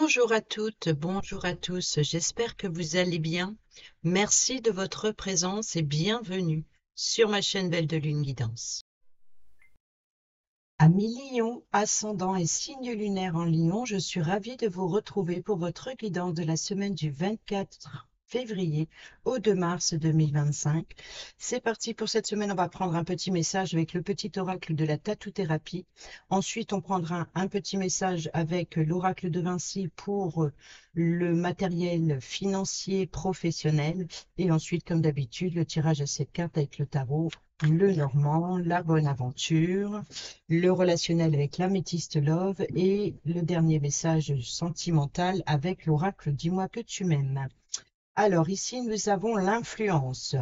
Bonjour à toutes, bonjour à tous, j'espère que vous allez bien. Merci de votre présence et bienvenue sur ma chaîne Belle de Lune Guidance. Amis Lion, ascendant et signe lunaire en Lion, je suis ravie de vous retrouver pour votre guidance de la semaine du 24 février au 2 mars 2025. C'est parti pour cette semaine, on va prendre un petit message avec le petit oracle de la tatou-thérapie. Ensuite, on prendra un petit message avec l'oracle de Vinci pour le matériel financier professionnel. Et ensuite, comme d'habitude, le tirage à 7 cartes avec le tarot, le normand, la bonne aventure, le relationnel avec l'améthyste love et le dernier message sentimental avec l'oracle dis-moi que tu m'aimes. Alors ici, nous avons l'influence.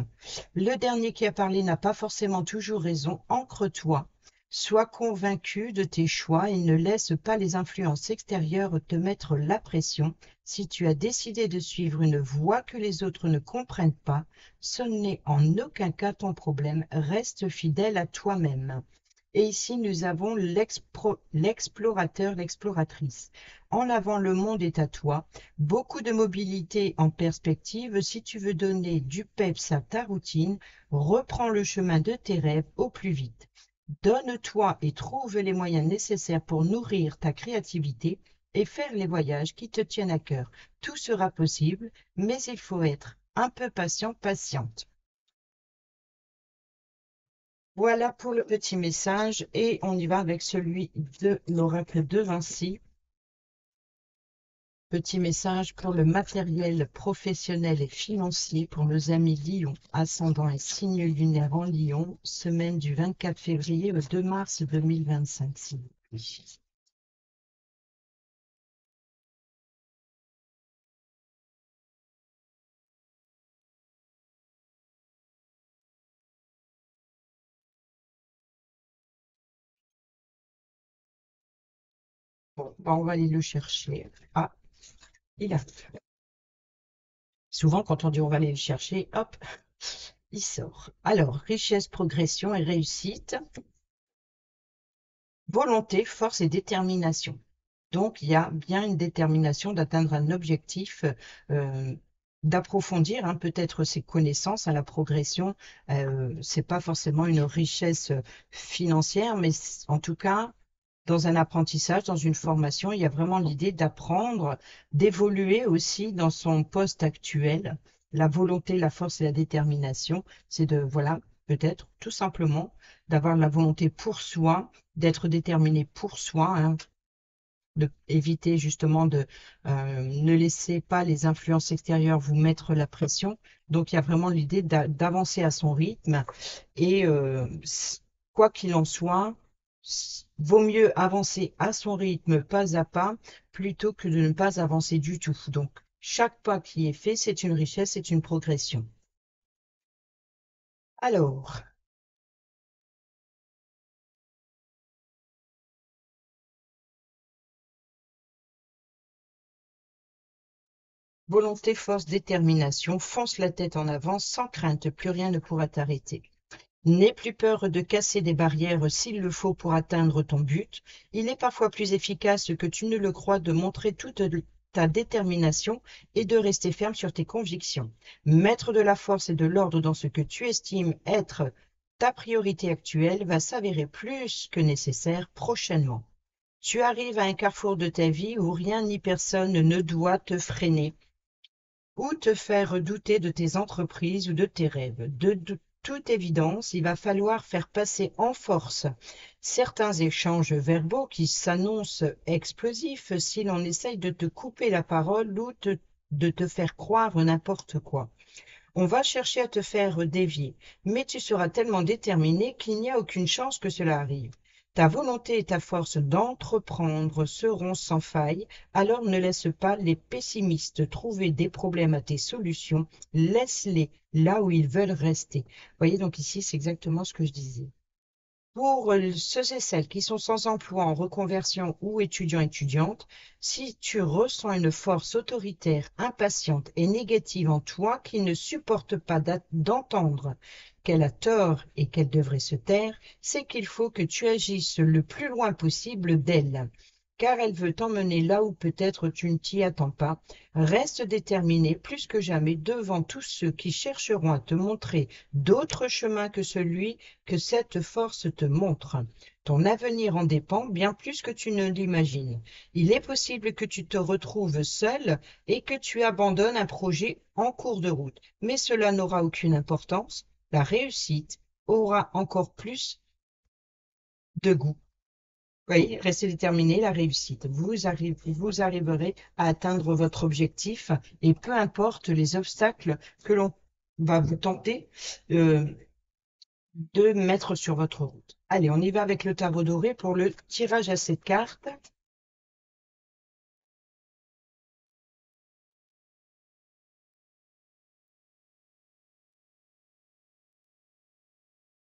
Le dernier qui a parlé n'a pas forcément toujours raison. Ancre-toi. Sois convaincu de tes choix et ne laisse pas les influences extérieures te mettre la pression. Si tu as décidé de suivre une voie que les autres ne comprennent pas, ce n'est en aucun cas ton problème. Reste fidèle à toi-même. Et ici, nous avons l'explorateur, l'exploratrice. En avant, le monde est à toi. Beaucoup de mobilité en perspective. Si tu veux donner du peps à ta routine, reprends le chemin de tes rêves au plus vite. Donne-toi et trouve les moyens nécessaires pour nourrir ta créativité et faire les voyages qui te tiennent à cœur. Tout sera possible, mais il faut être un peu patient, patiente. Voilà pour le petit message et on y va avec celui de l'oracle de Vinci. Petit message pour le matériel professionnel et financier pour nos amis Lion, ascendant et signe lunaire en Lion, semaine du 24 février au 2 mars 2025, s'il vous plaît. Bon, on va aller le chercher. Ah, il a. Souvent, quand on dit on va aller le chercher, hop, il sort. Alors, richesse, progression et réussite. Volonté, force et détermination. Donc, il y a bien une détermination d'atteindre un objectif, euh, d'approfondir peut-être ses connaissances à la progression. C'est pas forcément une richesse financière, mais en tout cas, dans un apprentissage, dans une formation, il y a vraiment l'idée d'apprendre, d'évoluer aussi dans son poste actuel. La volonté, la force et la détermination, c'est de, voilà, peut-être tout simplement d'avoir la volonté pour soi, d'être déterminé pour soi, de éviter justement de ne laisser pas les influences extérieures vous mettre la pression. Donc, il y a vraiment l'idée d'avancer à son rythme et quoi qu'il en soit, vaut mieux avancer à son rythme, pas à pas, plutôt que de ne pas avancer du tout. Donc, chaque pas qui est fait, c'est une richesse, c'est une progression. Alors, volonté, force, détermination, fonce la tête en avant, sans crainte, plus rien ne pourra t'arrêter. N'aie plus peur de casser des barrières s'il le faut pour atteindre ton but. Il est parfois plus efficace que tu ne le crois de montrer toute ta détermination et de rester ferme sur tes convictions. Mettre de la force et de l'ordre dans ce que tu estimes être ta priorité actuelle va s'avérer plus que nécessaire prochainement. Tu arrives à un carrefour de ta vie où rien ni personne ne doit te freiner ou te faire douter de tes entreprises ou de tes rêves. De toute évidence, il va falloir faire passer en force certains échanges verbaux qui s'annoncent explosifs si l'on essaye de te couper la parole ou de te faire croire n'importe quoi. On va chercher à te faire dévier, mais tu seras tellement déterminé qu'il n'y a aucune chance que cela arrive. Ta volonté et ta force d'entreprendre seront sans faille, alors ne laisse pas les pessimistes trouver des problèmes à tes solutions, laisse-les là où ils veulent rester. Vous voyez, donc ici, c'est exactement ce que je disais. Pour ceux et celles qui sont sans emploi, en reconversion ou étudiants-étudiantes, si tu ressens une force autoritaire, impatiente et négative en toi qui ne supporte pas d'entendre qu'elle a tort et qu'elle devrait se taire, c'est qu'il faut que tu agisses le plus loin possible d'elle. car elle veut t'emmener là où peut-être tu ne t'y attends pas. Reste déterminé plus que jamais devant tous ceux qui chercheront à te montrer d'autres chemins que celui que cette force te montre. Ton avenir en dépend bien plus que tu ne l'imagines. Il est possible que tu te retrouves seul et que tu abandonnes un projet en cours de route, mais cela n'aura aucune importance. La réussite aura encore plus de goût. Oui, restez déterminé, la réussite. Vous arriverez à atteindre votre objectif et peu importe les obstacles que l'on va vous tenter euh, de mettre sur votre route. Allez, on y va avec le tarot doré pour le tirage à cette carte.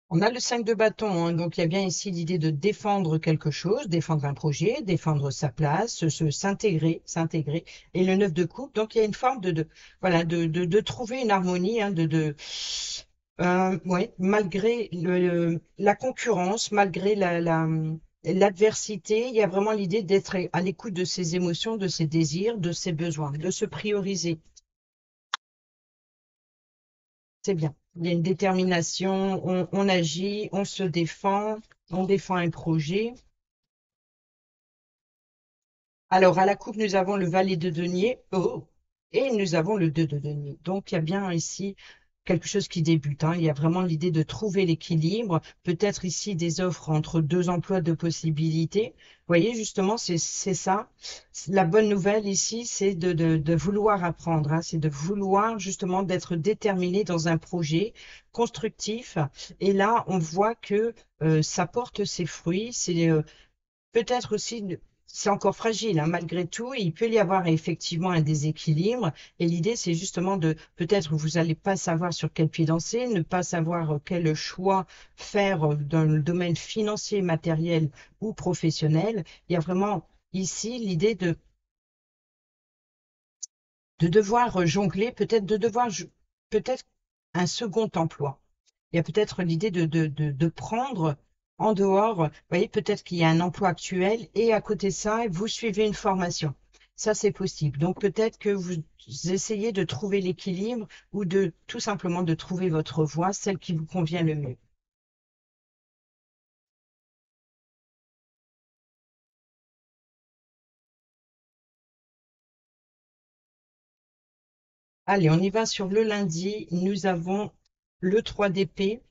On a le 5 de bâton, hein, donc il y a bien ici l'idée de défendre quelque chose, défendre un projet, défendre sa place, s'intégrer. Et le 9 de coupe, donc il y a une forme voilà, de trouver une harmonie, hein, ouais, malgré la concurrence, malgré l'adversité, il y a vraiment l'idée d'être à l'écoute de ses émotions, de ses désirs, de ses besoins, de se prioriser. C'est bien. Il y a une détermination, on agit, on défend un projet. Alors, à la coupe, nous avons le valet de denier, oh, et nous avons le 2 de denier. Donc, il y a bien ici quelque chose qui débute, hein. Il y a vraiment l'idée de trouver l'équilibre, peut-être ici des offres entre deux emplois de possibilités. Vous voyez, justement, c'est ça. La bonne nouvelle ici, c'est de vouloir apprendre, hein. C'est de vouloir justement d'être déterminé dans un projet constructif. Et là, on voit que ça porte ses fruits. C'est peut-être aussi, c'est encore fragile, hein, malgré tout, il peut y avoir effectivement un déséquilibre. Et l'idée, c'est justement de, peut-être vous n'allez pas savoir sur quel pied danser, ne pas savoir quel choix faire dans le domaine financier, matériel ou professionnel. Il y a vraiment ici l'idée de devoir jongler, peut-être peut-être un second emploi. Il y a peut-être l'idée de prendre en dehors, vous voyez, peut-être qu'il y a un emploi actuel et à côté de ça, vous suivez une formation. Ça, c'est possible. Donc peut-être que vous essayez de trouver l'équilibre ou de tout simplement de trouver votre voie, celle qui vous convient le mieux. Allez, on y va sur le lundi. Nous avons le 3 d'épée.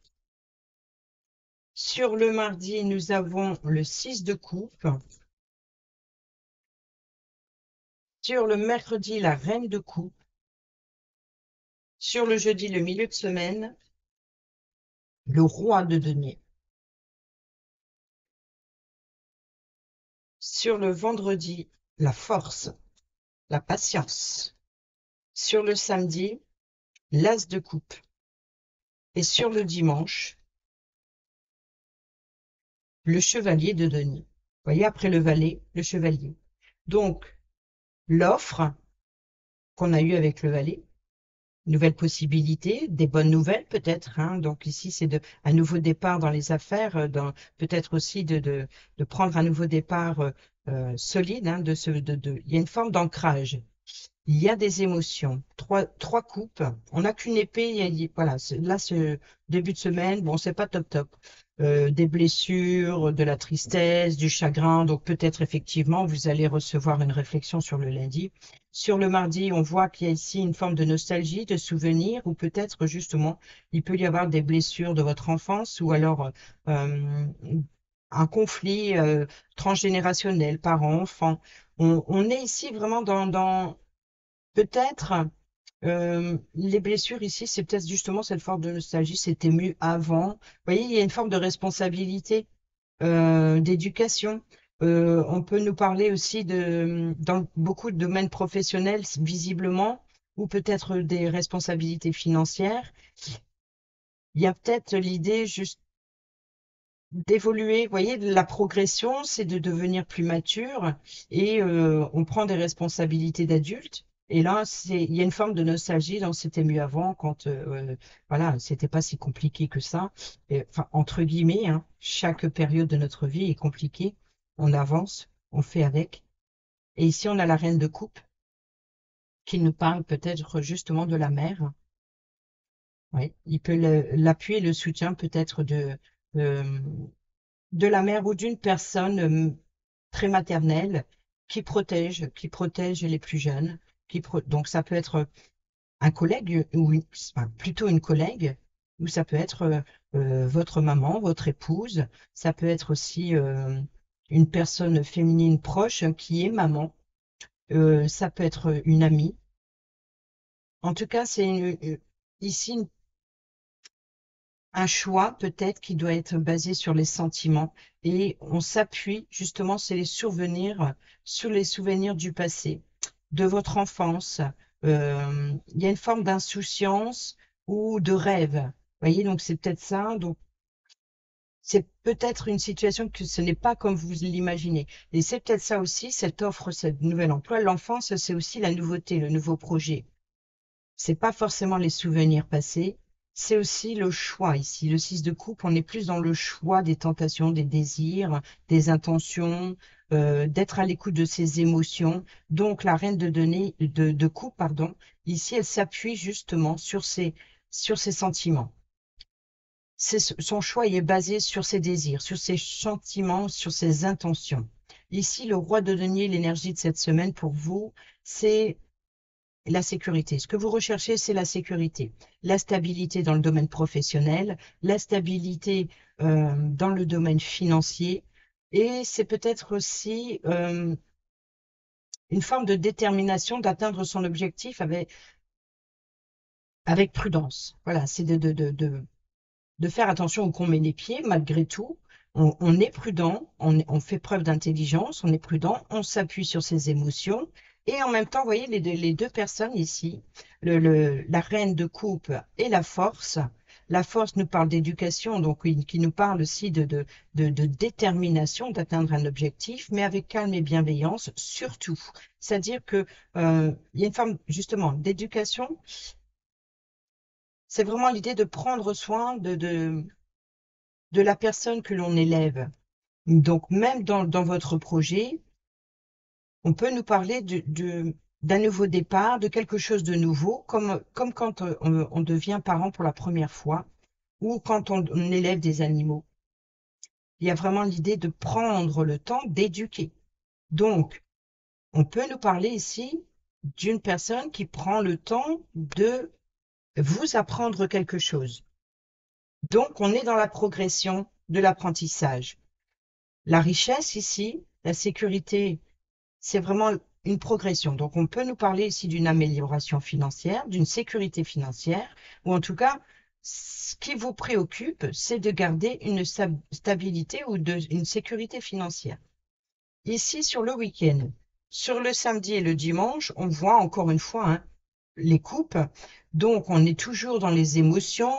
Sur le mardi, nous avons le 6 de coupe. Sur le mercredi, la reine de coupe. Sur le jeudi, le milieu de semaine, le roi de denier. Sur le vendredi, la force, la patience. Sur le samedi, l'as de coupe. Et sur le dimanche, le chevalier de denier. Vous voyez, après le valet, le chevalier. Donc, l'offre qu'on a eue avec le valet, nouvelles possibilités, des bonnes nouvelles peut-être, hein. Donc ici, c'est un nouveau départ dans les affaires, peut-être aussi de prendre un nouveau départ solide, hein, il y a une forme d'ancrage. Il y a des émotions. Trois coupes. On n'a qu'une épée. Voilà, là, ce début de semaine, bon, c'est pas top top. Des blessures, de la tristesse, du chagrin. Donc peut-être effectivement, vous allez recevoir une réflexion sur le lundi. Sur le mardi, on voit qu'il y a ici une forme de nostalgie, de souvenir, ou peut-être justement, il peut y avoir des blessures de votre enfance, ou alors euh, un conflit transgénérationnel, parents-enfants. On est ici vraiment dans peut-être, les blessures ici, c'est peut-être justement cette forme de nostalgie, c'était mieux avant. Vous voyez, il y a une forme de responsabilité, d'éducation. On peut nous parler aussi dans beaucoup de domaines professionnels, visiblement, ou peut-être des responsabilités financières. Il y a peut-être l'idée juste d'évoluer. Vous voyez, la progression, c'est de devenir plus mature et on prend des responsabilités d'adulte. Et là, il y a une forme de nostalgie dans c'était mieux avant quand, voilà, c'était pas si compliqué que ça. Enfin, entre guillemets, hein, chaque période de notre vie est compliquée. On avance, on fait avec. Et ici, on a la reine de coupe qui nous parle peut-être justement de la mère. Oui, il peut l'appui et le soutien peut-être euh, de la mère ou d'une personne très maternelle qui protège les plus jeunes. Donc ça peut être un collègue enfin, plutôt une collègue, ou ça peut être votre maman, votre épouse, ça peut être aussi une personne féminine proche qui est maman, ça peut être une amie. En tout cas, c'est ici un choix peut-être qui doit être basé sur les sentiments et on s'appuie justement sur les souvenirs du passé, de votre enfance. Il y a une forme d'insouciance ou de rêve. Vous voyez, donc c'est peut-être ça. Donc c'est peut-être une situation que ce n'est pas comme vous l'imaginez. Et c'est peut-être ça aussi, cette offre, ce nouvel emploi. L'enfance, c'est aussi la nouveauté, le nouveau projet. C'est pas forcément les souvenirs passés, c'est aussi le choix ici. Le 6 de coupe, on est plus dans le choix des tentations, des désirs, des intentions, d'être à l'écoute de ses émotions. Donc la reine de coupe, pardon, ici, elle s'appuie justement sur ses sentiments. Son choix il est basé sur ses désirs, sur ses sentiments, sur ses intentions. Ici, le roi de denier, l'énergie de cette semaine pour vous, c'est la sécurité. Ce que vous recherchez, c'est la sécurité, la stabilité dans le domaine professionnel, la stabilité dans le domaine financier, et c'est peut-être aussi une forme de détermination d'atteindre son objectif avec prudence. Voilà, c'est de faire attention où qu'on met les pieds, malgré tout. On est prudent, on fait preuve d'intelligence, on est prudent, on s'appuie sur ses émotions. Et en même temps, vous voyez, les deux personnes ici, la reine de coupe et la force. La force nous parle d'éducation, donc qui nous parle aussi de détermination d'atteindre un objectif, mais avec calme et bienveillance, surtout. C'est-à-dire que il y a une forme justement d'éducation. C'est vraiment l'idée de prendre soin de la personne que l'on élève. Donc, même dans votre projet, on peut nous parler d'un nouveau départ, de quelque chose de nouveau, comme quand on devient parent pour la première fois ou quand on élève des animaux. Il y a vraiment l'idée de prendre le temps d'éduquer. Donc, on peut nous parler ici d'une personne qui prend le temps de vous apprendre quelque chose. Donc, on est dans la progression de l'apprentissage. La richesse ici, la sécurité, c'est vraiment une progression. Donc, on peut nous parler ici d'une amélioration financière, d'une sécurité financière, ou en tout cas, ce qui vous préoccupe, c'est de garder une stabilité ou une sécurité financière. Ici, sur le week-end, sur le samedi et le dimanche, on voit encore une fois les coupes. Donc, on est toujours dans les émotions.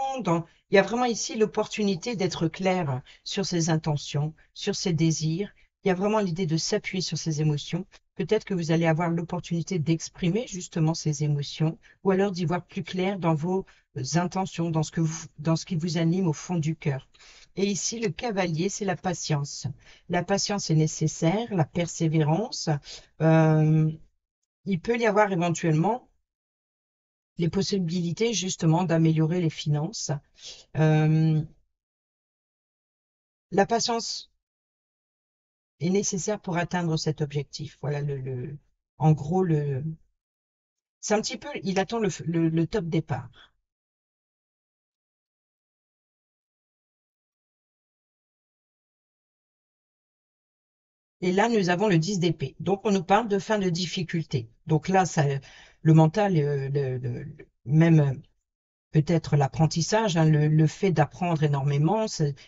Il y a vraiment ici l'opportunité d'être clair sur ses intentions, sur ses désirs. Il y a vraiment l'idée de s'appuyer sur ses émotions. Peut-être que vous allez avoir l'opportunité d'exprimer justement ces émotions ou alors d'y voir plus clair dans vos intentions, dans ce qui vous anime au fond du cœur. Et ici, le cavalier, c'est la patience. La patience est nécessaire, la persévérance. Euh, il peut y avoir éventuellement les possibilités justement d'améliorer les finances. Euh, la patience est nécessaire pour atteindre cet objectif. Voilà en gros, c'est un petit peu, il attend le top départ. Et là, nous avons le 10 d'épée. Donc, on nous parle de fin de difficulté. Donc là, le mental, même peut-être l'apprentissage, hein, le fait d'apprendre énormément,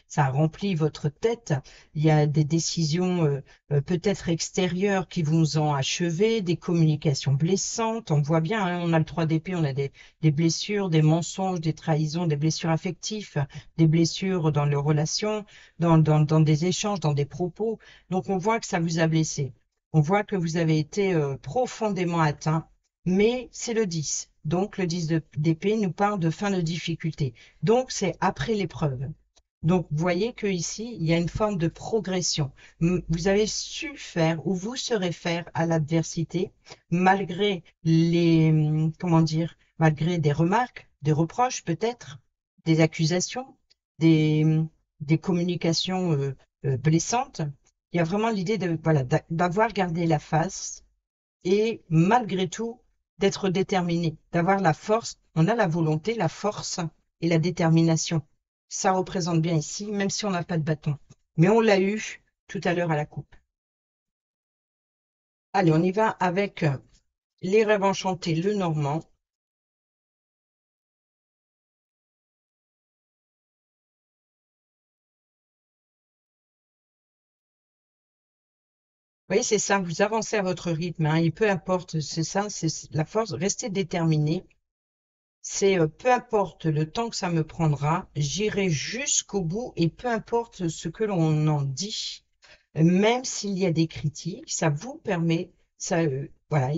ça remplit votre tête. Il y a des décisions peut-être extérieures qui vous ont achevé, des communications blessantes. On voit bien, hein, on a le 3 d'épée, on a des blessures, des mensonges, des trahisons, des blessures affectives, des blessures dans les relations, dans des échanges, dans des propos. Donc on voit que ça vous a blessé. On voit que vous avez été profondément atteint, mais c'est le 10. Donc, le 10 d'épée nous parle de fin de difficulté. Donc, c'est après l'épreuve. Donc, vous voyez que ici, il y a une forme de progression. Vous avez su faire ou vous saurez faire à l'adversité, malgré comment dire, malgré des remarques, des reproches peut-être, des accusations, des, des communications blessantes. Il y a vraiment l'idée de, voilà, d'avoir gardé la face et malgré tout, d'être déterminé, d'avoir la force. On a la volonté, la force et la détermination. Ça représente bien ici, même si on n'a pas de bâton. Mais on l'a eu tout à l'heure à la coupe. Allez, on y va avec les rêves enchantés, le normand. Vous voyez, c'est ça, vous avancez à votre rythme, hein, et peu importe, c'est ça, c'est la force, restez déterminé. C'est peu importe le temps que ça me prendra, j'irai jusqu'au bout et peu importe ce que l'on en dit, même s'il y a des critiques, ça vous permet, ça, voilà,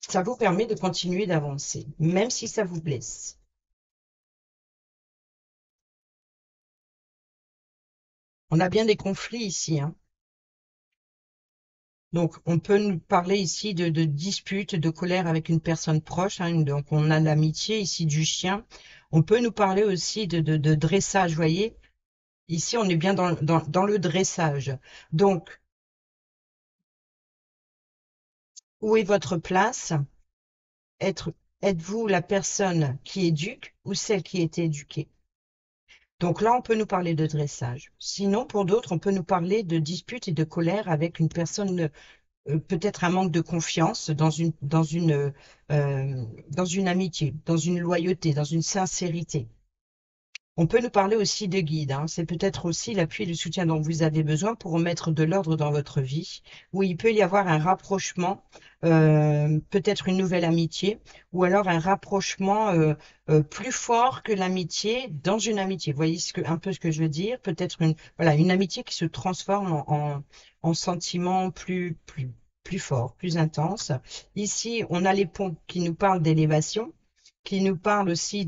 ça vous permet de continuer d'avancer, même si ça vous blesse. On a bien des conflits ici, hein. Donc, on peut nous parler ici de disputes, de colère avec une personne proche, hein. Donc, on a l'amitié ici du chien. On peut nous parler aussi de dressage, voyez. Ici, on est bien dans le dressage. Donc, où est votre place? Être, êtes-vous la personne qui éduque ou celle qui est éduquée? Donc là, on peut nous parler de dressage. Sinon, pour d'autres, on peut nous parler de dispute et de colère avec une personne, peut-être un manque de confiance dans une amitié, dans une loyauté, dans une sincérité. On peut nous parler aussi de guide, hein. C'est peut-être aussi l'appui et le soutien dont vous avez besoin pour remettre de l'ordre dans votre vie, où il peut y avoir un rapprochement, peut-être une nouvelle amitié, ou alors un rapprochement plus fort que l'amitié dans une amitié. Vous voyez un peu ce que je veux dire? Peut-être voilà, une amitié qui se transforme en sentiments plus forts, plus intenses. Ici, on a les ponts qui nous parlent d'élévation, qui nous parlent aussi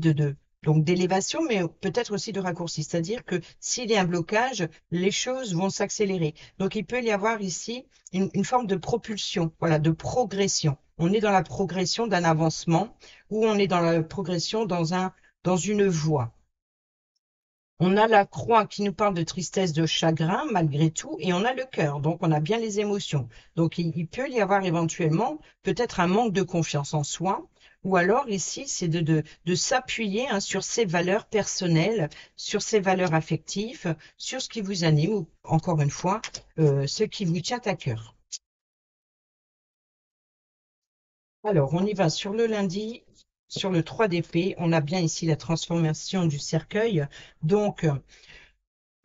donc d'élévation, mais peut-être aussi de raccourci. C'est-à-dire que s'il y a un blocage, les choses vont s'accélérer. Donc il peut y avoir ici une forme de propulsion, voilà, de progression. On est dans la progression d'un avancement ou on est dans la progression dans une voie. On a la croix qui nous parle de tristesse, de chagrin, malgré tout, et on a le cœur, donc on a bien les émotions. Donc il peut y avoir éventuellement peut-être un manque de confiance en soi, ou alors ici, c'est de s'appuyer, hein, sur ses valeurs personnelles, sur ses valeurs affectives, sur ce qui vous anime, ou encore une fois, ce qui vous tient à cœur. Alors, on y va sur le lundi, sur le 3 d'épée, on a bien ici la transformation du cercueil. Donc,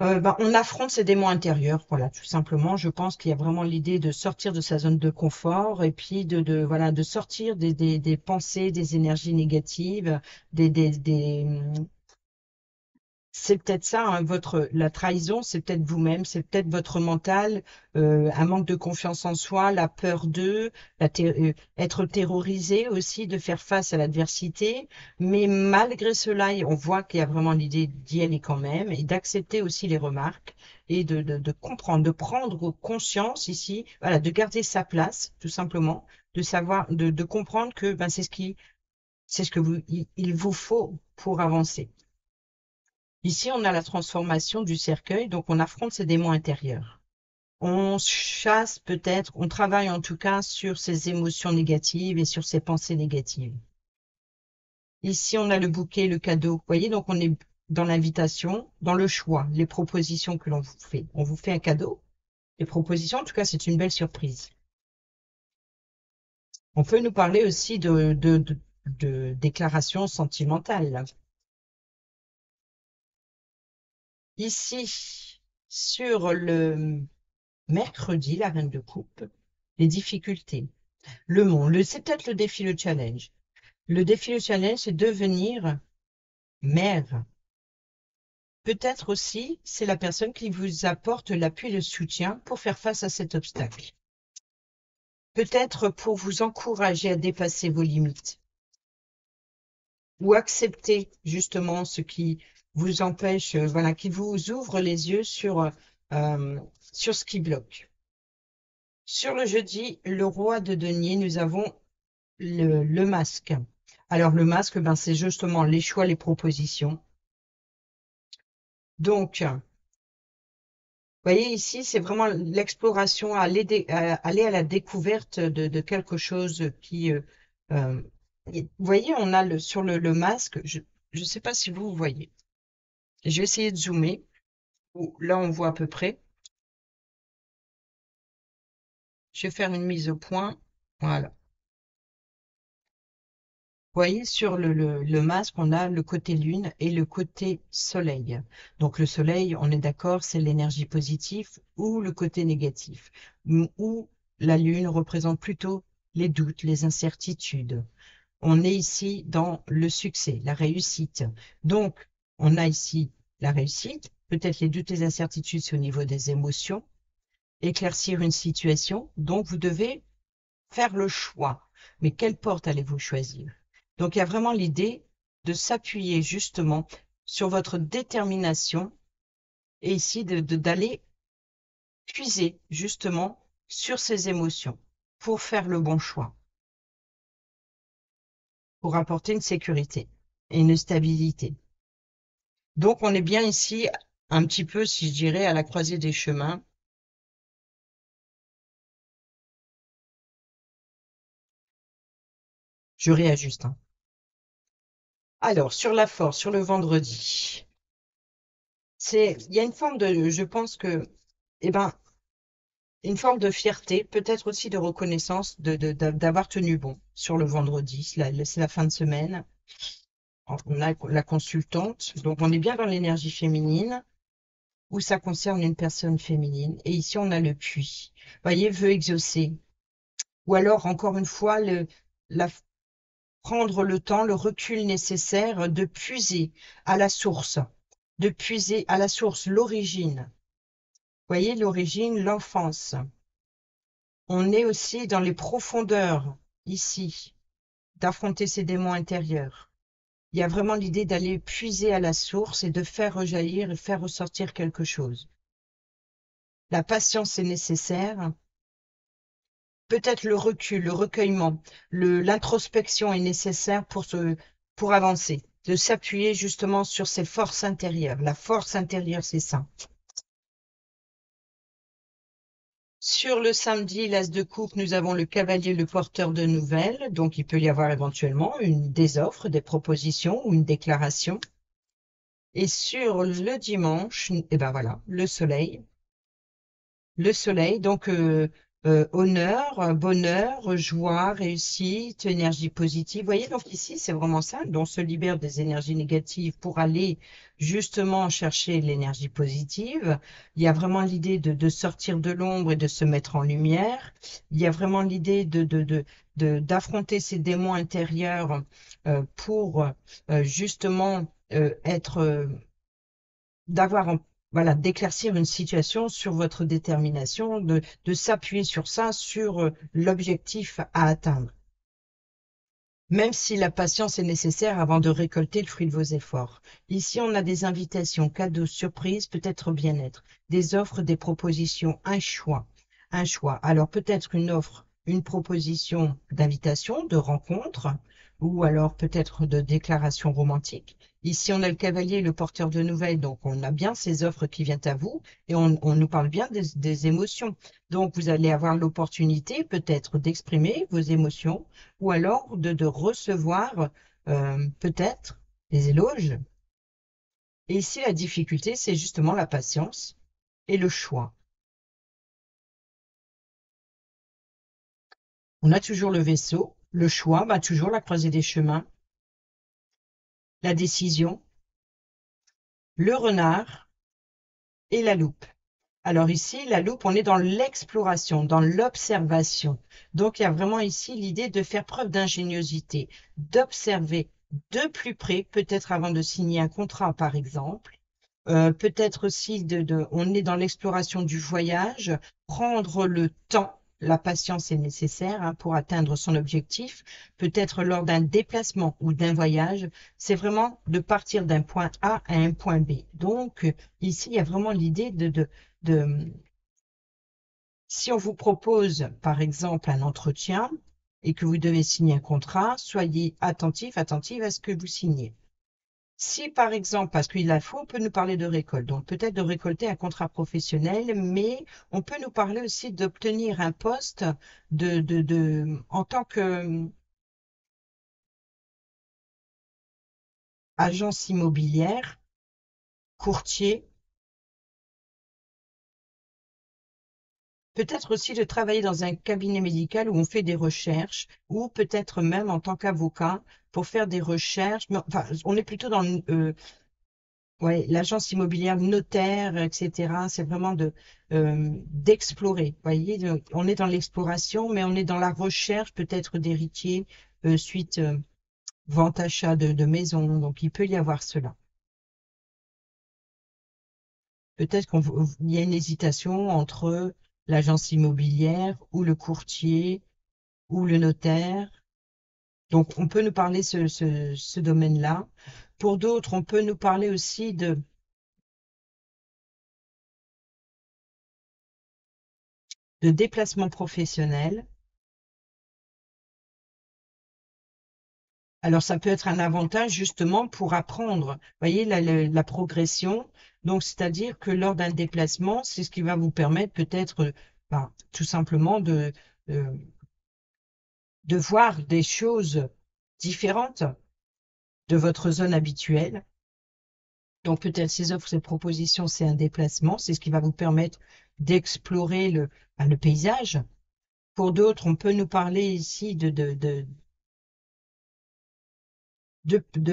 on affronte ses démons intérieurs, voilà, tout simplement. Je pense qu'il y a vraiment l'idée de sortir de sa zone de confort et puis voilà, de sortir des pensées, des énergies négatives, des, c'est peut-être ça, hein, la trahison, c'est peut-être vous-même, c'est peut-être votre mental, un manque de confiance en soi, la peur d'eux, être terrorisé aussi, de faire face à l'adversité. Mais malgré cela, on voit qu'il y a vraiment l'idée d'y aller quand même et d'accepter aussi les remarques et de comprendre, de prendre conscience ici, voilà, de garder sa place, tout simplement, de savoir, de comprendre que ben, c'est ce que il vous faut pour avancer. Ici, on a la transformation du cercueil, donc on affronte ses démons intérieurs. On chasse peut-être, on travaille en tout cas sur ses émotions négatives et sur ses pensées négatives. Ici, on a le bouquet, le cadeau. Vous voyez, donc on est dans l'invitation, dans le choix, les propositions que l'on vous fait. On vous fait un cadeau. Les propositions, en tout cas, c'est une belle surprise. On peut nous parler aussi de déclarations sentimentales. Ici, sur le mercredi, la reine de coupe, les difficultés. C'est peut-être le défi, le challenge. Le défi, le challenge, c'est devenir mère. Peut-être aussi, c'est la personne qui vous apporte l'appui et le soutien pour faire face à cet obstacle. Peut-être pour vous encourager à dépasser vos limites ou accepter justement ce qui vous empêche, voilà, qui vous ouvre les yeux sur ce qui bloque. Sur le jeudi, le roi de denier, nous avons le masque. Alors, le masque, ben, c'est justement les choix, les propositions. Donc, vous voyez ici, c'est vraiment l'exploration, aller à la découverte de quelque chose qui... vous voyez, on a sur le masque, je ne sais pas si vous voyez. Je vais essayer de zoomer. Là, on voit à peu près. Je vais faire une mise au point. Voilà. Vous voyez, sur le masque, on a le côté lune et le côté soleil. Donc, le soleil, on est d'accord, c'est l'énergie positive ou le côté négatif. Ou la lune représente plutôt les doutes, les incertitudes. On est ici dans le succès, la réussite. Donc, on a ici la réussite, peut-être les doutes, les incertitudes, c'est au niveau des émotions, éclaircir une situation. Donc, vous devez faire le choix. Mais quelle porte allez-vous choisir? Donc, il y a vraiment l'idée de s'appuyer justement sur votre détermination et ici d'aller puiser justement sur ces émotions pour faire le bon choix, pour apporter une sécurité et une stabilité. Donc, on est bien ici un petit peu, si je dirais, à la croisée des chemins. Je réajuste, hein. Alors, sur la force, sur le vendredi, il y a une forme de, je pense que, eh ben, une forme de fierté, peut-être aussi de reconnaissance d'avoir tenu bon sur le vendredi. C'est la fin de semaine. On a la consultante, donc on est bien dans l'énergie féminine, où ça concerne une personne féminine. Et ici, on a le puits. Vous voyez, veut exaucer. Ou alors, encore une fois, la, prendre le temps, le recul nécessaire de puiser à la source, de puiser à la source, l'origine. Vous voyez, l'origine, l'enfance. On est aussi dans les profondeurs, ici, d'affronter ses démons intérieurs. Il y a vraiment l'idée d'aller puiser à la source et de faire rejaillir et faire ressortir quelque chose. La patience est nécessaire. Peut-être le recul, le recueillement, l'introspection est nécessaire pour avancer, de s'appuyer justement sur ses forces intérieures. La force intérieure, c'est ça. Sur le samedi, l'As de coupe, nous avons le cavalier, le porteur de nouvelles. Donc, il peut y avoir éventuellement des offres, des propositions ou une déclaration. Et sur le dimanche, eh ben voilà, le soleil. Le soleil, donc honneur, bonheur, joie, réussite, énergie positive. Vous voyez, donc ici, c'est vraiment ça. On se libère des énergies négatives pour aller justement chercher l'énergie positive. Il y a vraiment l'idée de sortir de l'ombre et de se mettre en lumière. Il y a vraiment l'idée d'affronter ces démons intérieurs pour justement être d'avoir voilà, d'éclaircir une situation sur votre détermination, de s'appuyer sur ça, sur l'objectif à atteindre. Même si la patience est nécessaire avant de récolter le fruit de vos efforts. Ici, on a des invitations, cadeaux, surprises, peut-être bien-être, des offres, des propositions, un choix. Un choix. Alors peut-être une offre, une proposition d'invitation, de rencontre, ou alors peut-être de déclaration romantique. Ici, on a le cavalier, le porteur de nouvelles, donc on a bien ces offres qui viennent à vous et on nous parle bien des émotions. Donc, vous allez avoir l'opportunité peut-être d'exprimer vos émotions ou alors de recevoir peut-être des éloges. Et ici, la difficulté, c'est justement la patience et le choix. On a toujours le vaisseau, le choix, bah, toujours la croisée des chemins, la décision, le renard et la loupe. Alors ici, la loupe, on est dans l'exploration, dans l'observation. Donc, il y a vraiment ici l'idée de faire preuve d'ingéniosité, d'observer de plus près, peut-être avant de signer un contrat, par exemple. Peut-être aussi, on est dans l'exploration du voyage, prendre le temps la patience est nécessaire hein, pour atteindre son objectif, peut-être lors d'un déplacement ou d'un voyage, c'est vraiment de partir d'un point A à un point B. Donc, ici, il y a vraiment l'idée de si on vous propose, par exemple, un entretien et que vous devez signer un contrat, soyez attentif, attentive à ce que vous signez. Si, par exemple, parce qu'il la faut, on peut nous parler de récolte, donc peut-être de récolter un contrat professionnel, mais on peut nous parler aussi d'obtenir un poste en tant que agence immobilière, courtier, peut-être aussi de travailler dans un cabinet médical où on fait des recherches, ou peut-être même en tant qu'avocat pour faire des recherches. Mais, enfin, on est plutôt dans ouais, l'agence immobilière, notaire, etc. C'est vraiment d'explorer. Vous voyez, on est dans l'exploration, mais on est dans la recherche peut-être d'héritiers suite vente achat de maison. Donc il peut y avoir cela. Peut-être qu'il y a une hésitation entre l'agence immobilière ou le courtier ou le notaire. Donc on peut nous parler ce domaine-là. Pour d'autres, on peut nous parler aussi de déplacement professionnel. Alors, ça peut être un avantage justement pour apprendre. Vous voyez, la progression. Donc, c'est-à-dire que lors d'un déplacement, c'est ce qui va vous permettre peut-être, tout simplement euh, de voir des choses différentes de votre zone habituelle. Donc, peut-être ces offres, ces propositions, c'est un déplacement. C'est ce qui va vous permettre d'explorer le paysage. Pour d'autres, on peut nous parler ici de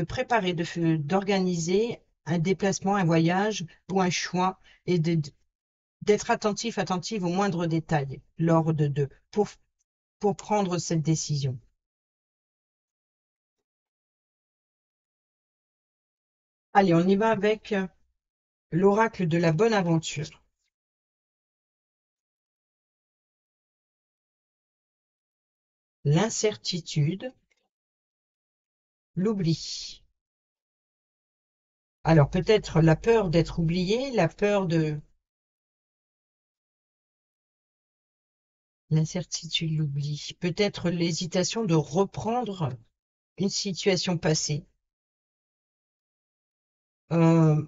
préparer, d'organiser un déplacement, un voyage ou un choix et d'être attentif, attentive aux moindres détails pour prendre cette décision. Allez, on y va avec l'oracle de la bonne aventure. L'incertitude, l'oubli. Alors peut-être la peur d'être oublié, la peur de l'incertitude, l'oubli. Peut-être l'hésitation de reprendre une situation passée. Vous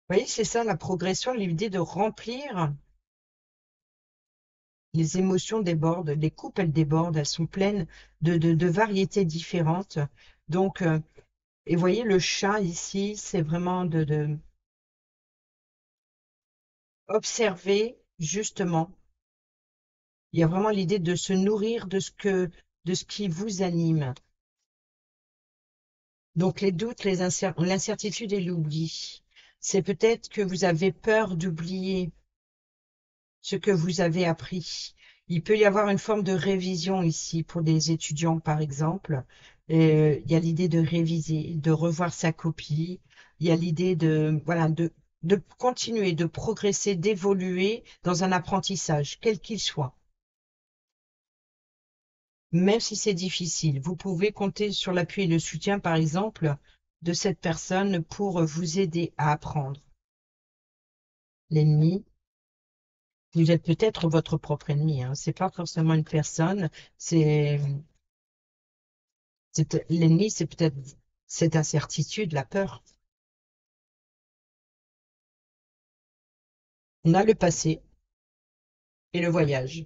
voyez, c'est ça la progression, l'idée de remplir. Les émotions débordent, les coupes, elles débordent, elles sont pleines de variétés différentes. Donc, et vous voyez, le chat ici, c'est vraiment de observer justement. Il y a vraiment l'idée de se nourrir de ce qui vous anime. Donc, les doutes, l'incertitude et l'oubli. C'est peut-être que vous avez peur d'oublier ce que vous avez appris. Il peut y avoir une forme de révision ici pour des étudiants, par exemple. Il y a l'idée de réviser, de revoir sa copie. Il y a l'idée voilà, de continuer, de progresser, d'évoluer dans un apprentissage, quel qu'il soit. Même si c'est difficile, vous pouvez compter sur l'appui et le soutien, par exemple, de cette personne pour vous aider à apprendre. L'ennemi, vous êtes peut-être votre propre ennemi, hein. C'est pas forcément une personne, c'est l'ennemi, c'est peut-être cette incertitude, la peur. On a le passé et le voyage.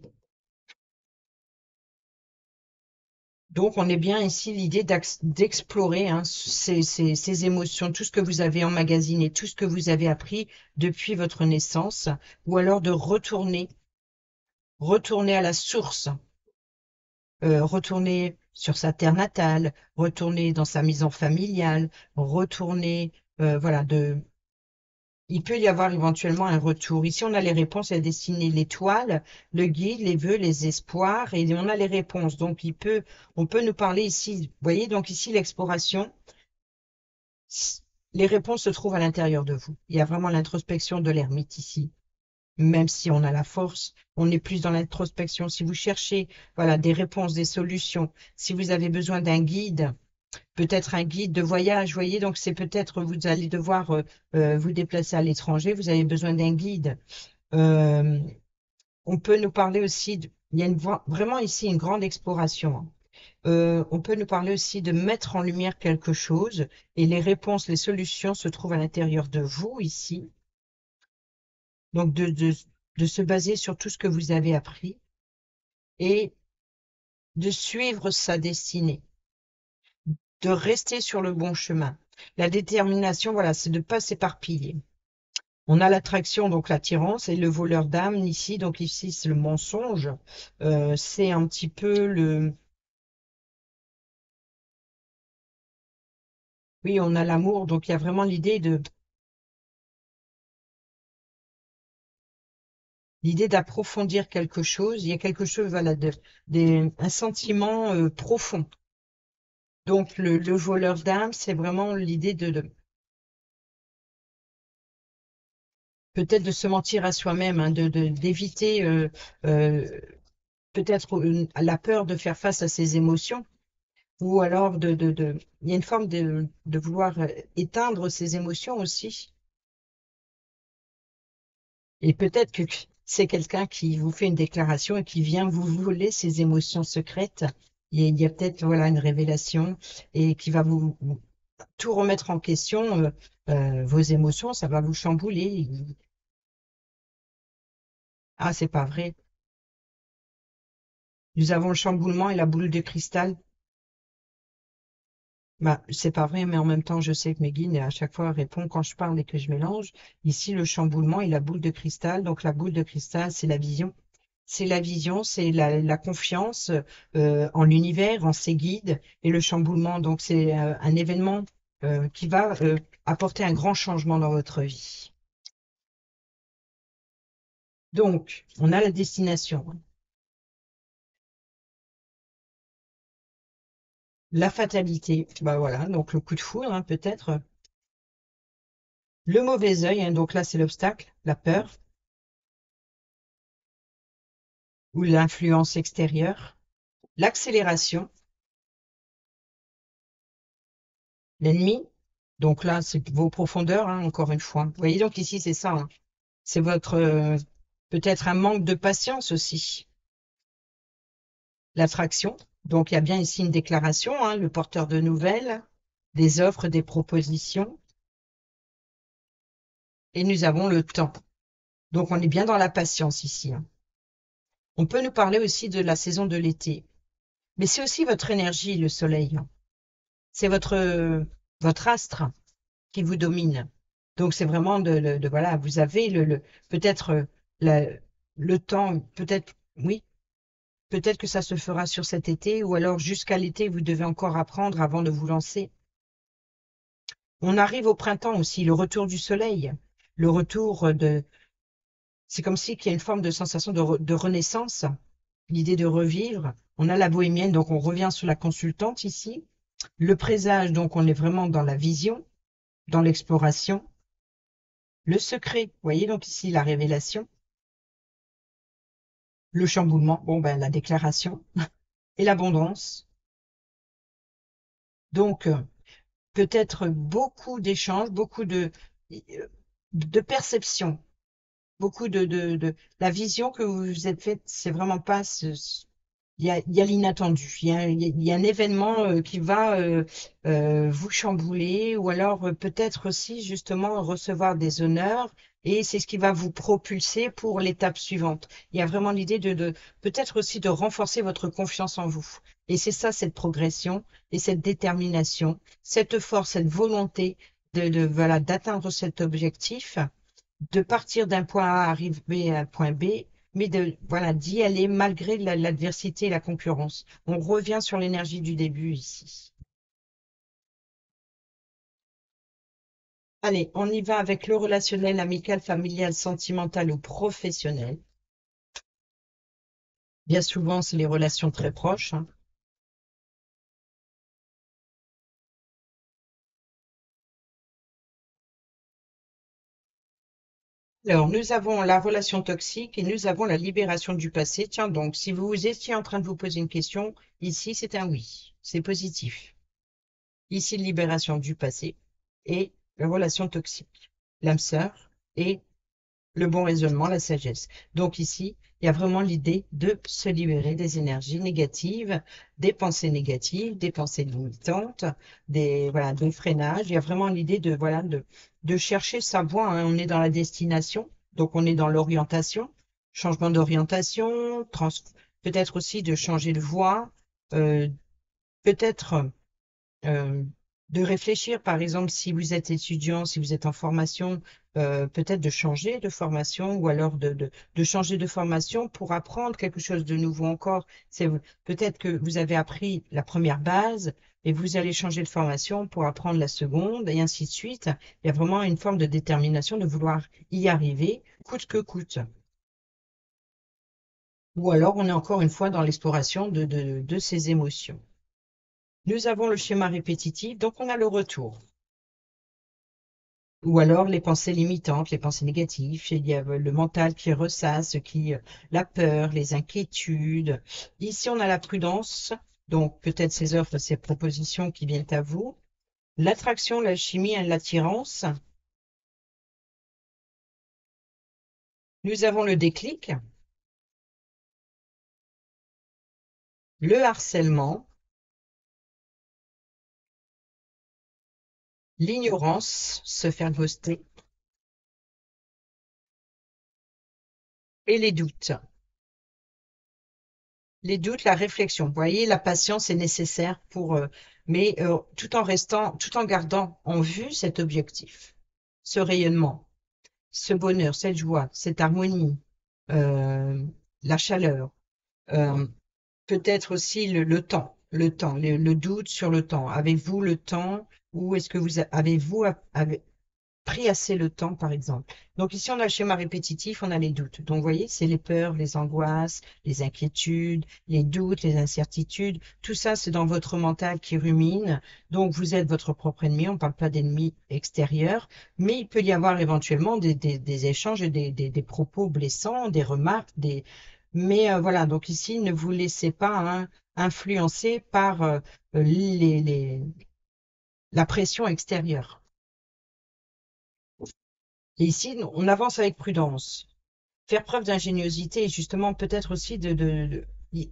Donc, on est bien ici l'idée d'explorer hein, ces émotions, tout ce que vous avez emmagasiné, tout ce que vous avez appris depuis votre naissance, ou alors de retourner à la source, retourner sur sa terre natale, retourner dans sa maison familiale, retourner, voilà, il peut y avoir éventuellement un retour. Ici, on a les réponses à dessiner l'étoile, le guide, les vœux, les espoirs, et on a les réponses. Donc, on peut nous parler ici. Vous voyez, donc ici, l'exploration, Les réponses se trouvent à l'intérieur de vous. Il y a vraiment l'introspection de l'ermite ici. Même si on a la force, on est plus dans l'introspection. Si vous cherchez, voilà, des réponses, des solutions, si vous avez besoin d'un guide, peut-être un guide de voyage, voyez, donc c'est peut-être vous allez devoir vous déplacer à l'étranger, vous avez besoin d'un guide. Euh, on peut nous parler aussi, il y a vraiment ici une grande exploration, hein. On peut nous parler aussi de mettre en lumière quelque chose et les réponses, les solutions se trouvent à l'intérieur de vous ici. Donc de se baser sur tout ce que vous avez appris et de suivre sa destinée, de rester sur le bon chemin. La détermination, voilà, c'est de ne pas s'éparpiller. On a l'attraction, donc l'attirance, et le voleur d'âme ici, donc ici c'est le mensonge. C'est un petit peu le... Oui, on a l'amour, donc il y a vraiment l'idée d'approfondir quelque chose. Il y a quelque chose, voilà, un sentiment profond. Donc le voleur d'âme, c'est vraiment l'idée peut-être de se mentir à soi-même, hein, d'éviter euh, peut-être la peur de faire face à ses émotions, ou alors il y a une forme de vouloir éteindre ses émotions aussi. Et peut-être que c'est quelqu'un qui vous fait une déclaration et qui vient vous voler ses émotions secrètes. Il y a peut-être voilà une révélation et qui va vous tout remettre en question. Vos émotions, ça va vous chambouler. Ah, c'est pas vrai. Nous avons le chamboulement et la boule de cristal. Bah, c'est pas vrai, mais en même temps, je sais que mes guides, à chaque fois, répondent quand je parle et que je mélange. Ici, le chamboulement et la boule de cristal. Donc, la boule de cristal, c'est la vision. C'est la vision, c'est la confiance en l'univers, en ses guides. Et le chamboulement, donc, c'est un événement qui va apporter un grand changement dans votre vie. Donc, on a la destination. La fatalité, bah voilà, donc le coup de foudre, hein, peut-être. Le mauvais œil, hein, donc là, c'est l'obstacle, la peur ou l'influence extérieure. L'accélération, l'ennemi. Donc là, c'est vos profondeurs, hein, encore une fois. Vous voyez, donc ici, c'est ça, hein. C'est votre peut-être un manque de patience aussi. L'attraction. Donc il y a bien ici une déclaration, hein, le porteur de nouvelles, des offres, des propositions. Et nous avons le temps. Donc on est bien dans la patience ici, hein. On peut nous parler aussi de la saison de l'été. Mais c'est aussi votre énergie, le soleil, hein. C'est votre astre qui vous domine. Donc c'est vraiment voilà, vous avez peut-être la- le temps, peut-être oui, peut-être que ça se fera sur cet été ou alors jusqu'à l'été, vous devez encore apprendre avant de vous lancer. On arrive au printemps aussi, le retour du soleil, le retour c'est comme si qu'il y a une forme de sensation de renaissance, l'idée de revivre. On a la bohémienne, donc on revient sur la consultante ici. Le présage, donc on est vraiment dans la vision, dans l'exploration. Le secret, vous voyez donc ici la révélation. Le chamboulement, bon ben la déclaration et l'abondance. Donc peut-être beaucoup d'échanges, beaucoup de perceptions, beaucoup la vision que vous vous êtes faite, c'est vraiment pas il y a l'inattendu, il y a un événement qui va vous chambouler ou alors peut-être aussi justement recevoir des honneurs et c'est ce qui va vous propulser pour l'étape suivante. Il y a vraiment l'idée peut-être aussi de renforcer votre confiance en vous. Et c'est ça, cette progression et cette détermination, cette force, cette volonté voilà, d'atteindre cet objectif, de partir d'un point A, arriver à un point B, mais voilà, d'y aller malgré l'adversité et la concurrence. On revient sur l'énergie du début ici. Allez, on y va avec le relationnel, amical, familial, sentimental ou professionnel. Bien souvent, c'est les relations très proches, hein. Alors, nous avons la relation toxique et nous avons la libération du passé. Tiens donc, si vous étiez en train de vous poser une question, ici c'est un oui, c'est positif. Ici, libération du passé et la relation toxique, l'âme sœur et le bon raisonnement, la sagesse. Donc ici, il y a vraiment l'idée de se libérer des énergies négatives, des pensées limitantes, voilà, de freinage. Il y a vraiment l'idée de, voilà, de chercher sa voie, hein. On est dans la destination, donc on est dans l'orientation, changement d'orientation, peut-être aussi de changer de voie, euh, peut-être euh, de réfléchir, par exemple, si vous êtes étudiant, si vous êtes en formation, peut-être de changer de formation ou alors de changer de formation pour apprendre quelque chose de nouveau encore. C'est peut-être que vous avez appris la première base et vous allez changer de formation pour apprendre la seconde et ainsi de suite. Il y a vraiment une forme de détermination de vouloir y arriver coûte que coûte. Ou alors on est encore une fois dans l'exploration de ces émotions. Nous avons le schéma répétitif, donc on a le retour. Ou alors les pensées limitantes, les pensées négatives, il y a le mental qui ressasse, la peur, les inquiétudes. Ici, on a la prudence, donc peut-être ces offres, ces propositions qui viennent à vous. L'attraction, la chimie et l'attirance. Nous avons le déclic, le harcèlement, l'ignorance, se faire ghoster, et les doutes. Les doutes, la réflexion. Vous voyez, la patience est nécessaire mais tout en gardant en vue cet objectif, ce rayonnement, ce bonheur, cette joie, cette harmonie, euh, la chaleur, euh, peut-être aussi le temps, le doute sur le temps. Avez-vous le temps ou est-ce que avez pris assez le temps, par exemple. Donc ici, on a le schéma répétitif, on a les doutes. Donc vous voyez, c'est les peurs, les angoisses, les inquiétudes, les doutes, les incertitudes. Tout ça, c'est dans votre mental qui rumine. Donc vous êtes votre propre ennemi. On ne parle pas d'ennemi extérieur, mais il peut y avoir éventuellement des échanges, des propos blessants, des remarques, Mais voilà, donc ici, ne vous laissez pas hein, influencer par la pression extérieure. Et ici, on avance avec prudence. Faire preuve d'ingéniosité et justement peut-être aussi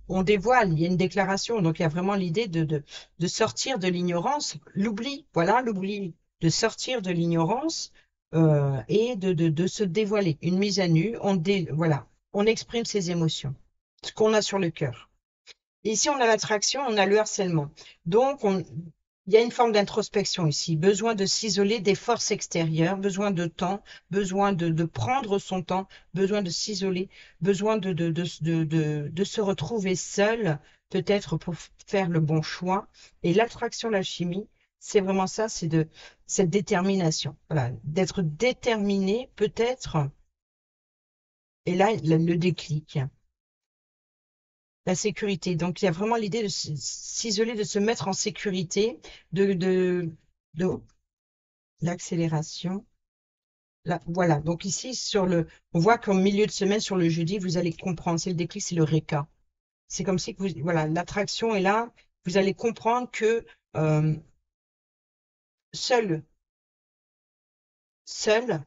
on dévoile, il y a une déclaration, donc il y a vraiment l'idée de sortir de l'ignorance, l'oubli, voilà, l'oubli, de sortir de l'ignorance et de se dévoiler. Une mise à nu, voilà, on exprime ses émotions, ce qu'on a sur le cœur. Ici, on a l'attraction, on a le harcèlement. Donc, il y a une forme d'introspection ici, besoin de s'isoler des forces extérieures, besoin de temps, besoin de prendre son temps, besoin de s'isoler, besoin de se retrouver seul, peut-être pour faire le bon choix. Et l'attraction, la chimie, c'est vraiment ça, cette détermination. Voilà, d'être déterminé, peut-être, et là, le déclic. La sécurité. Donc, il y a vraiment l'idée de s'isoler, de se mettre en sécurité, de l'accélération. Voilà. Donc ici, on voit qu'au milieu de semaine, sur le jeudi, vous allez comprendre. C'est le déclic, c'est le RECA. C'est comme si que voilà, l'attraction est là. Vous allez comprendre que euh, seul, seul,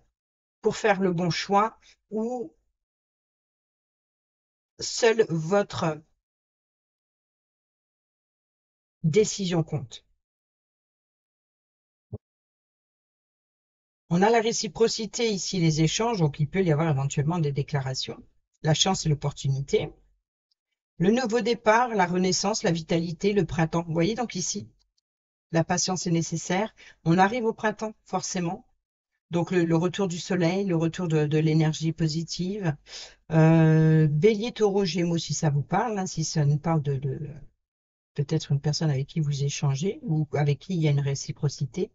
pour faire le bon choix, ou seule votre décision compte. On a la réciprocité ici, les échanges, donc il peut y avoir éventuellement des déclarations. La chance et l'opportunité. Le nouveau départ, la renaissance, la vitalité, le printemps. Vous voyez donc ici, la patience est nécessaire. On arrive au printemps, forcément. Donc le retour du soleil, le retour de l'énergie positive. Bélier, taureau, gémeaux, si ça vous parle, hein, si ça nous parle de peut-être une personne avec qui vous échangez ou avec qui il y a une réciprocité.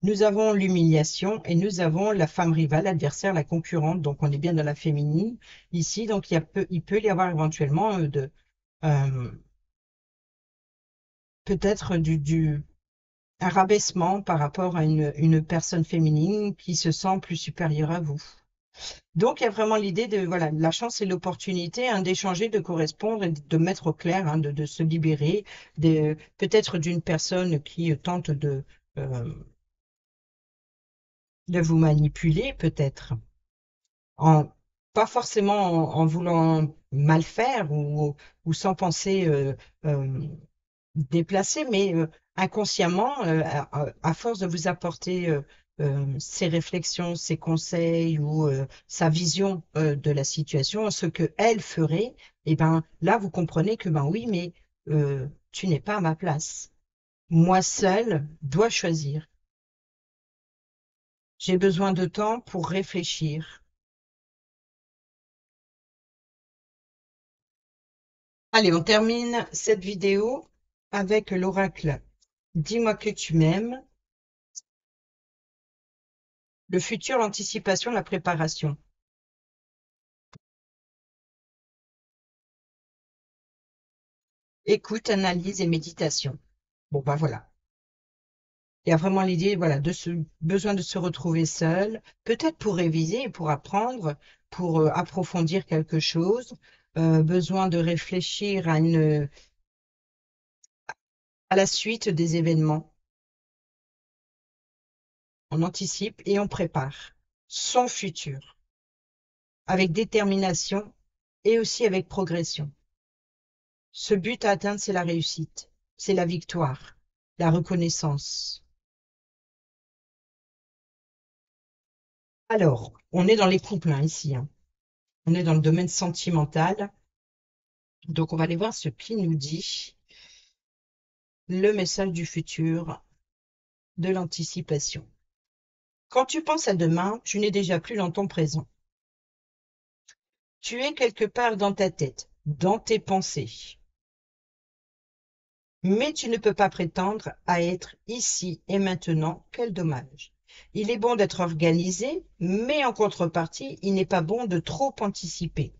Nous avons l'humiliation et nous avons la femme rivale, l'adversaire, la concurrente. Donc, on est bien dans la féminine ici. Donc, il peut y avoir éventuellement euh, peut-être un rabaissement par rapport à une personne féminine qui se sent plus supérieure à vous. Donc, il y a vraiment l'idée de, voilà, la chance et l'opportunité hein, d'échanger, de correspondre et de mettre au clair, hein, de se libérer peut-être d'une personne qui tente euh, de vous manipuler, peut-être, en, pas forcément en voulant mal faire ou sans penser déplacé, mais inconsciemment, à force de vous apporter ses réflexions, ses conseils ou sa vision de la situation, ce que elle ferait, et ben là vous comprenez que ben oui, mais tu n'es pas à ma place. Moi seule dois choisir. J'ai besoin de temps pour réfléchir. Allez, on termine cette vidéo avec l'oracle. Dis-moi que tu m'aimes. Le futur, l'anticipation, la préparation. Écoute, analyse et méditation. Bon, ben voilà. Il y a vraiment l'idée, voilà, besoin de se retrouver seul, peut-être pour réviser, pour apprendre, pour approfondir quelque chose, besoin de réfléchir à la suite des événements. On anticipe et on prépare son futur avec détermination et aussi avec progression. Ce but à atteindre, c'est la réussite, c'est la victoire, la reconnaissance. Alors, on est dans les couples hein, ici. Hein. On est dans le domaine sentimental. Donc, on va aller voir ce qui nous dit le message du futur, de l'anticipation. Quand tu penses à demain, tu n'es déjà plus dans ton présent. Tu es quelque part dans ta tête, dans tes pensées. Mais tu ne peux pas prétendre à être ici et maintenant. Quel dommage. Il est bon d'être organisé, mais en contrepartie, il n'est pas bon de trop anticiper.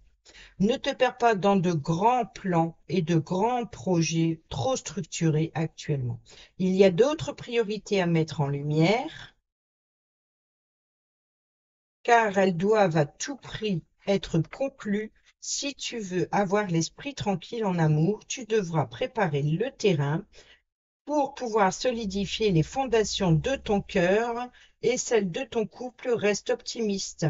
Ne te perds pas dans de grands plans et de grands projets trop structurés actuellement. Il y a d'autres priorités à mettre en lumière, car elles doivent à tout prix être conclues. Si tu veux avoir l'esprit tranquille en amour, tu devras préparer le terrain pour pouvoir solidifier les fondations de ton cœur et celles de ton couple. Reste optimiste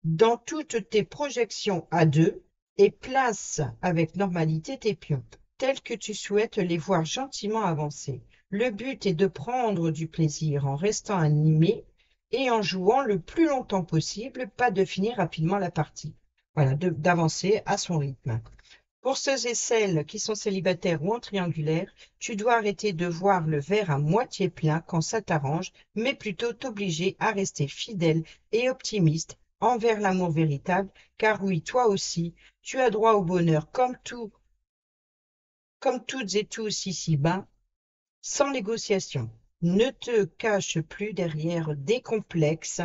dans toutes tes projections à deux et place avec normalité tes pions, tels que tu souhaites les voir gentiment avancer. Le but est de prendre du plaisir en restant animé et en jouant le plus longtemps possible, pas de finir rapidement la partie. Voilà, d'avancer à son rythme. Pour ceux et celles qui sont célibataires ou en triangulaire, tu dois arrêter de voir le verre à moitié plein quand ça t'arrange, mais plutôt t'obliger à rester fidèle et optimiste envers l'amour véritable, car oui, toi aussi, tu as droit au bonheur comme toutes et tous ici-bas, sans négociation. Ne te cache plus derrière des complexes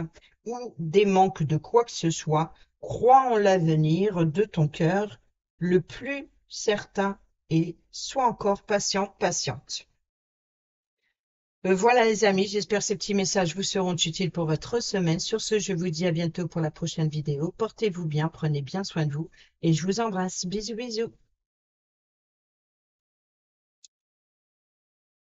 ou des manques de quoi que ce soit. Crois en l'avenir de ton cœur le plus certain et sois encore patient, patiente. Voilà les amis, j'espère que ces petits messages vous seront utiles pour votre semaine. Sur ce, je vous dis à bientôt pour la prochaine vidéo. Portez-vous bien, prenez bien soin de vous et je vous embrasse. Bisous, bisous.